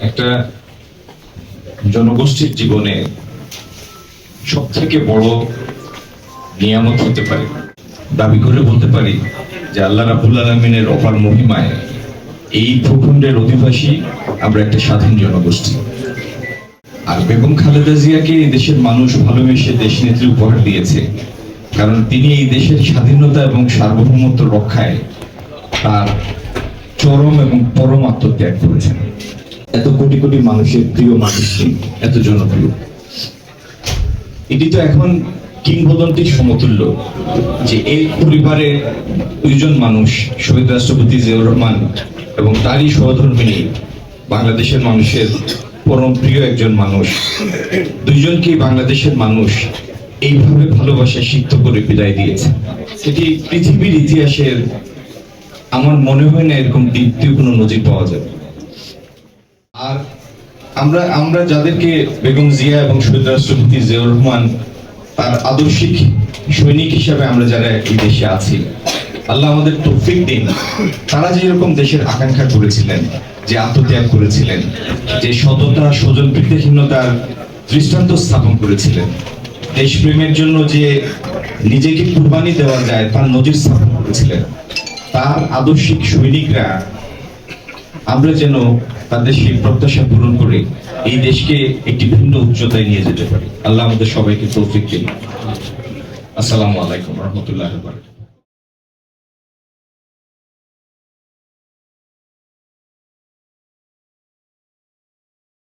একটা জনগোষ্ঠীর জীবনে সব থেকে বড় নিয়ামত হতে পারে, দাবি করে বলতে পারি যে আল্লাহ রাব্বুল আলামিনের অপার মহিমায় এই ভূখণ্ডের অধিবাসী আমরা একটা স্বাধীন জনগোষ্ঠী। আর বেগম খালেদা জিয়াকে এই দেশের মানুষ ভালোবেসে দেশ নেত্রী উপহার দিয়েছে, কারণ তিনি এই দেশের স্বাধীনতা এবং সার্বভৌমত্ব রক্ষায় তার চরম এবং পরম আত্মত্যাগ করেছেন। এত কোটি কোটি মানুষের প্রিয় মানুষটি এত জনপ্রিয়, এটি তো এখন কিংবদন্তির সমতুল্য যে এই পরিবারের দুইজন মানুষ, শহীদ রাষ্ট্রপতি জিয়াউর রহমান এবং তারই সহধর্মিণী বাংলাদেশের মানুষের পরম প্রিয় একজন মানুষ, দুইজনকেই বাংলাদেশের মানুষ এইভাবে ভালোবাসা সিক্ত করে বিদায় দিয়েছে। এটি পৃথিবীর ইতিহাসের আমার মনে হয় না এরকম দ্বিতীয় কোনো নজির পাওয়া যাবে। আর আমরা যাদেরকে বেগম জিয়া এবং শহীদ রাষ্ট্রপতি জিয়াউর রহমান তার আদর্শিক সৈনিক হিসাবে আমরা যারা এই দেশে আছি, আল্লাহ আমাদের তৌফিক দিন। তারা যেরকম দেশের আকাঙ্ক্ষা করেছিলেন, যে আত্মত্যাগ করেছিলেন, যে সততা স্বজন বিদ্বেষহীনতার দৃষ্টান্ত স্থাপন করেছিলেন, দেশপ্রেমের জন্য যে নিজেকে কুরবানি দেওয়া যায় তার নজির স্থাপন করেছিলেন, তার আদর্শিক সৈনিকরা আমরা যেন তাদের সেই প্রত্যাশা পূরণ করে এই দেশকে একটি ভিন্ন উচ্চতায় নিয়ে যেতে পারি। আল্লাহ আমাদের সবাইকে তৌফিক দিন। আসসালামু আলাইকুম ওয়া রাহমাতুল্লাহি ওয়া বারাকাতুহু।